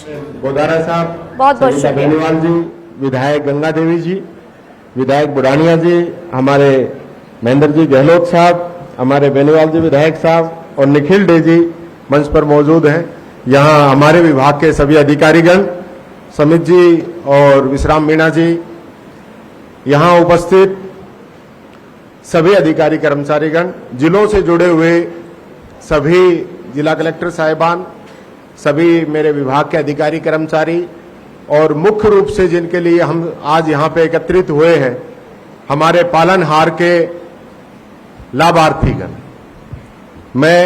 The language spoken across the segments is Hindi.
गोदारा साहब, बहुत बहुत सविता शुक्रिया। बेनीवाल जी, विधायक गंगा देवी जी, विधायक बुढ़ानिया जी, हमारे महेंद्र जी गहलोत साहब, हमारे बेनीवाल जी विधायक साहब और निखिल डे जी मंच पर मौजूद हैं। यहाँ हमारे विभाग के सभी अधिकारीगण, समित जी और विश्राम मीणा जी, यहाँ उपस्थित सभी अधिकारी कर्मचारीगण, जिलों से जुड़े हुए सभी जिला कलेक्टर साहिबान, सभी मेरे विभाग के अधिकारी कर्मचारी और मुख्य रूप से जिनके लिए हम आज यहाँ पे एकत्रित हुए हैं, हमारे पालनहार के लाभार्थीगण। मैं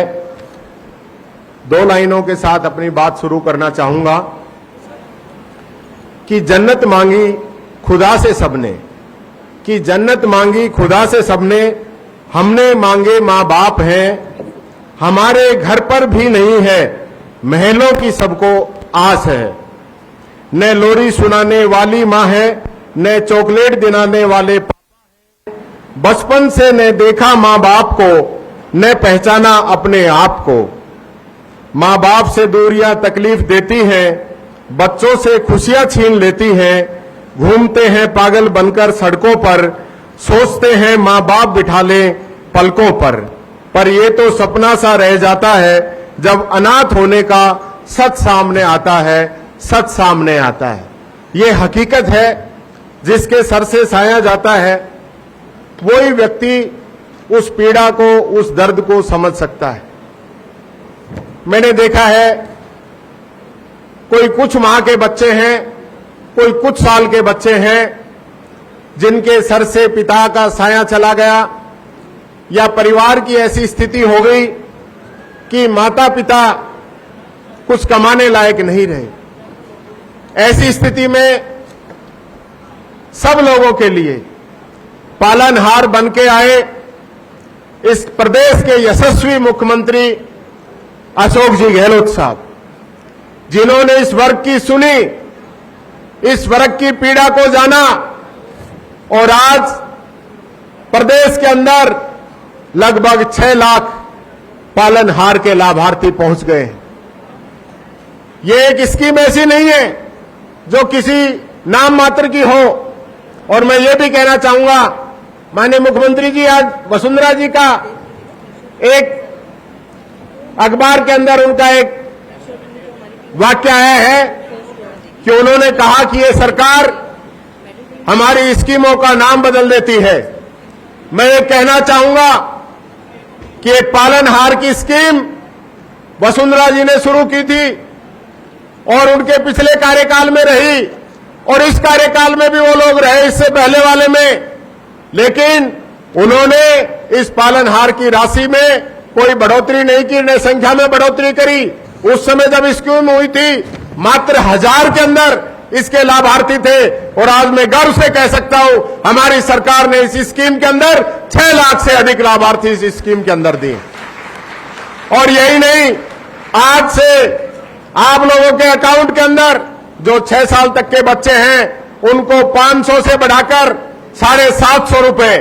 2 लाइनों के साथ अपनी बात शुरू करना चाहूंगा कि जन्नत मांगी खुदा से सबने, कि जन्नत मांगी खुदा से सबने, हमने मांगे मां बाप हैं, हमारे घर पर भी नहीं है, महलों की सबको आस है। न लोरी सुनाने वाली मां है, न चॉकलेट दिलाने वाले पापा हैं। बचपन से न देखा मां बाप को, न पहचाना अपने आप को। मां बाप से दूरियां तकलीफ देती हैं, बच्चों से खुशियां छीन लेती हैं। घूमते हैं पागल बनकर सड़कों पर, सोचते हैं मां बाप बिठा लें पलकों पर ये तो सपना सा रह जाता है जब अनाथ होने का सच सामने आता है, सच सामने आता है। ये हकीकत है जिसके सर से साया जाता है, वही व्यक्ति उस पीड़ा को, उस दर्द को समझ सकता है। मैंने देखा है कोई कुछ माह के बच्चे हैं, कोई कुछ साल के बच्चे हैं जिनके सर से पिता का साया चला गया, या परिवार की ऐसी स्थिति हो गई कि माता पिता कुछ कमाने लायक नहीं रहे। ऐसी स्थिति में सब लोगों के लिए पालनहार बन के आए इस प्रदेश के यशस्वी मुख्यमंत्री अशोक जी गहलोत साहब, जिन्होंने इस वर्ग की सुनी, इस वर्ग की पीड़ा को जाना और आज प्रदेश के अंदर लगभग 6 लाख पालनहार के लाभार्थी पहुंच गए हैं। ये एक स्कीम ऐसी नहीं है जो किसी नाम मात्र की हो। और मैं ये भी कहना चाहूंगा, माननीय मुख्यमंत्री जी, आज वसुंधरा जी का एक अखबार के अंदर उनका एक वाक्य आया है कि उन्होंने कहा कि ये सरकार हमारी स्कीमों का नाम बदल देती है। मैं ये कहना चाहूंगा कि एक पालनहार की स्कीम वसुंधरा जी ने शुरू की थी और उनके पिछले कार्यकाल में रही और इस कार्यकाल में भी वो लोग रहे, इससे पहले वाले में, लेकिन उन्होंने इस पालनहार की राशि में कोई बढ़ोतरी नहीं की, न संख्या में बढ़ोतरी करी। उस समय जब स्कीम हुई थी मात्र 1000 के अंदर इसके लाभार्थी थे और आज मैं गर्व से कह सकता हूं हमारी सरकार ने इस स्कीम के अंदर 6 लाख से अधिक लाभार्थी इस स्कीम के अंदर दिए। और यही नहीं, आज से आप लोगों के अकाउंट के अंदर जो 6 साल तक के बच्चे हैं उनको 500 से बढ़ाकर 750 रुपए,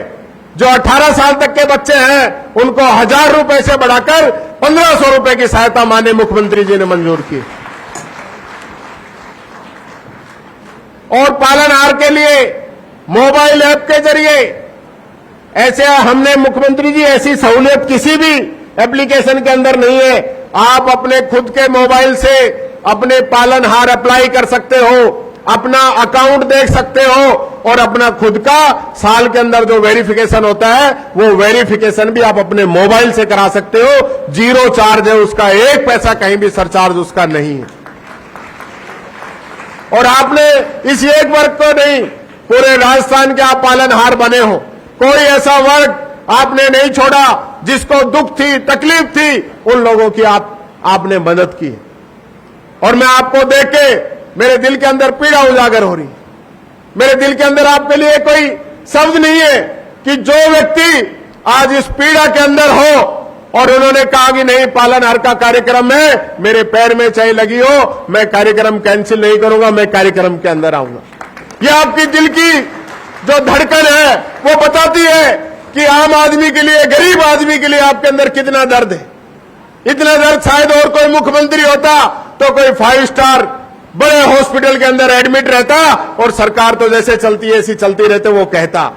जो 18 साल तक के बच्चे हैं उनको 1000 रुपए से बढ़ाकर 1500 रुपए की सहायता माननीय मुख्यमंत्री जी ने मंजूर की। और पालनहार के लिए मोबाइल ऐप के जरिए ऐसे हमने, मुख्यमंत्री जी, ऐसी सहूलियत किसी भी एप्लीकेशन के अंदर नहीं है। आप अपने खुद के मोबाइल से अपने पालनहार अप्लाई कर सकते हो, अपना अकाउंट देख सकते हो और अपना खुद का साल के अंदर जो वेरिफिकेशन होता है वो वेरिफिकेशन भी आप अपने मोबाइल से करा सकते हो। 0 चार्ज है उसका, 1 पैसा कहीं भी सरचार्ज उसका नहीं है। और आपने इस एक वर्ग को नहीं, पूरे राजस्थान के आप पालनहार बने हो, कोई ऐसा वर्ग आपने नहीं छोड़ा जिसको दुख थी, तकलीफ थी, उन लोगों की आपने मदद की। और मैं आपको देख के मेरे दिल के अंदर पीड़ा उजागर हो रही, मेरे दिल के अंदर आपके लिए कोई शब्द नहीं है कि जो व्यक्ति आज इस पीड़ा के अंदर हो और उन्होंने कहा कि नहीं, पालनहार का कार्यक्रम है, मेरे पैर में चाहे लगी हो, मैं कार्यक्रम कैंसिल नहीं करूंगा, मैं कार्यक्रम के अंदर आऊंगा। यह आपकी दिल की जो धड़कन है वो बताती है कि आम आदमी के लिए, गरीब आदमी के लिए आपके अंदर कितना दर्द है। इतना दर्द शायद और कोई मुख्यमंत्री होता तो कोई 5 स्टार बड़े हॉस्पिटल के अंदर एडमिट रहता और सरकार तो जैसे चलती है ऐसी चलती रहते वो कहता।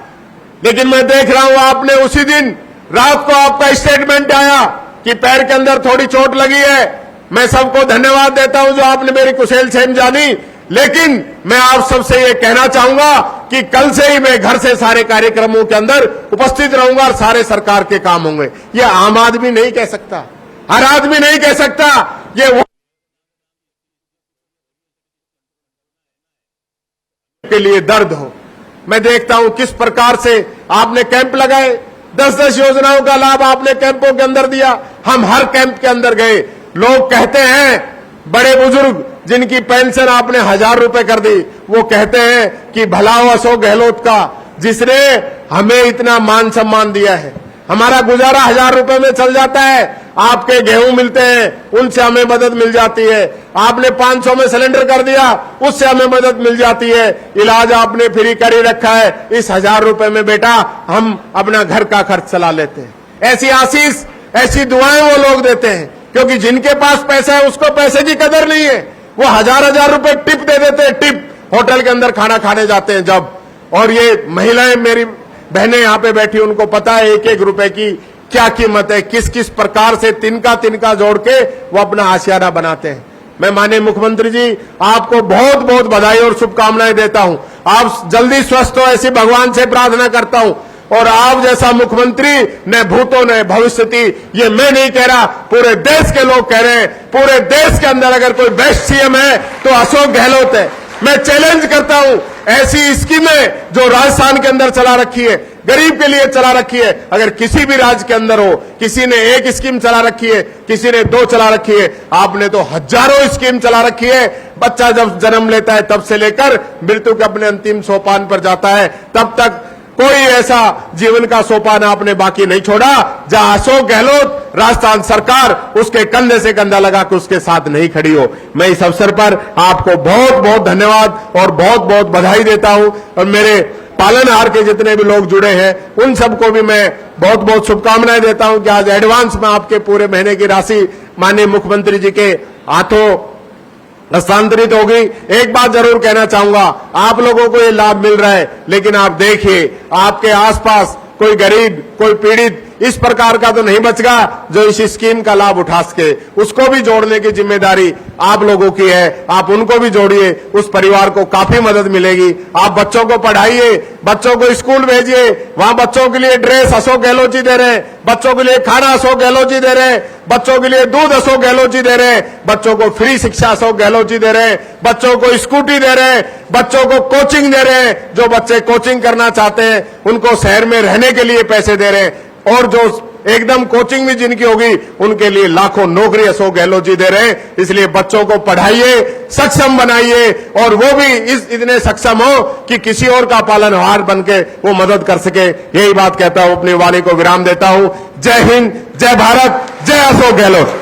लेकिन मैं देख रहा हूं आपने उसी दिन रात को आपका स्टेटमेंट आया कि पैर के अंदर थोड़ी चोट लगी है। मैं सबको धन्यवाद देता हूं जो आपने मेरी कुशल क्षेम जानी, लेकिन मैं आप सबसे ये कहना चाहूंगा कि कल से ही मैं घर से सारे कार्यक्रमों के अंदर उपस्थित रहूंगा और सारे सरकार के काम होंगे। ये आम आदमी नहीं कह सकता, हर आदमी नहीं कह सकता, ये वो के लिए दर्द हो। मैं देखता हूं किस प्रकार से आपने कैंप लगाए, 10-10 योजनाओं का लाभ आपने कैंपों के अंदर दिया। हम हर कैंप के अंदर गए, लोग कहते हैं, बड़े बुजुर्ग जिनकी पेंशन आपने 1000 रुपए कर दी, वो कहते हैं कि भला हो अशोक गहलोत का, जिसने हमें इतना मान सम्मान दिया है। हमारा गुजारा 1000 रुपए में चल जाता है, आपके गेहूं मिलते हैं उनसे हमें मदद मिल जाती है। आपने 500 में सिलेंडर कर दिया, उससे हमें मदद मिल जाती है। इलाज आपने फ्री कर ही रखा है, इस 1000 रुपए में बेटा हम अपना घर का खर्च चला लेते हैं। ऐसी आशीष, ऐसी दुआएं वो लोग देते हैं, क्योंकि जिनके पास पैसा है उसको पैसे की कदर नहीं है। वो 1000-1000 रुपए टिप दे देते हैं, टिप होटल के अंदर खाना खाने जाते हैं जब। और ये महिलाएं, मेरी बहनें यहां पे बैठी, उनको पता है एक एक रुपए की क्या कीमत है, किस किस प्रकार से तिनका तिनका जोड़ के वो अपना आशियाना बनाते हैं। मैं माननीय मुख्यमंत्री जी आपको बहुत बहुत बधाई और शुभकामनाएं देता हूं। आप जल्दी स्वस्थ हो ऐसी भगवान से प्रार्थना करता हूं। और आप जैसा मुख्यमंत्री न भूतो न भविष्यति, ये मैं नहीं कह रहा, पूरे देश के लोग कह रहे हैं। पूरे देश के अंदर अगर कोई बेस्ट सीएम है तो अशोक गहलोत है। मैं चैलेंज करता हूं, ऐसी स्कीमें जो राजस्थान के अंदर चला रखी है, गरीब के लिए चला रखी है, अगर किसी भी राज्य के अंदर हो, किसी ने एक स्कीम चला रखी है, किसी ने 2 चला रखी है, आपने तो हजारों स्कीम चला रखी है। बच्चा जब जन्म लेता है तब से लेकर मृत्यु के अपने अंतिम सोपान पर जाता है, तब तक कोई ऐसा जीवन का सोपान आपने बाकी नहीं छोड़ा जहां अशोक गहलोत, राजस्थान सरकार उसके कंधे से कंधा लगा के उसके साथ नहीं खड़ी हो। मैं इस अवसर पर आपको बहुत बहुत धन्यवाद और बहुत बहुत बधाई देता हूं। और मेरे पालनहार के जितने भी लोग जुड़े हैं उन सबको भी मैं बहुत बहुत शुभकामनाएं देता हूं कि आज एडवांस में आपके पूरे महीने की राशि माननीय मुख्यमंत्री जी के हाथों हस्तांतरित होगी। एक बात जरूर कहना चाहूंगा, आप लोगों को ये लाभ मिल रहा है, लेकिन आप देखिए आपके आसपास कोई गरीब, कोई पीड़ित इस प्रकार का तो नहीं बचगा जो इस स्कीम का लाभ उठा सके। उसको भी जोड़ने की जिम्मेदारी आप लोगों की है। आप उनको भी जोड़िए, उस परिवार को काफी मदद मिलेगी। आप बच्चों को पढ़ाइए, बच्चों को स्कूल भेजिए, वहां बच्चों के लिए ड्रेस अशोक गहलोत जी दे रहे हैं, बच्चों के लिए खाना अशोक गहलोत जी दे रहे हैं, बच्चों के लिए दूध अशोक गहलोत जी दे रहे हैं, बच्चों को फ्री शिक्षा अशोक गहलोत जी दे रहे हैं, बच्चों को स्कूटी दे रहे हैं, बच्चों को कोचिंग दे रहे हैं। जो बच्चे कोचिंग करना चाहते हैं उनको शहर में रहने के लिए पैसे दे रहे हैं, और जो एकदम कोचिंग भी जिनकी होगी उनके लिए लाखों नौकरी अशोक गहलोत जी दे रहे हैं। इसलिए बच्चों को पढ़ाइए, सक्षम बनाइए, और वो भी इतने सक्षम हो कि किसी और का पालनहार बनके वो मदद कर सके। यही बात कहता हूं, अपनी वाणी को विराम देता हूं। जय हिंद, जय भारत, जय अशोक गहलोत।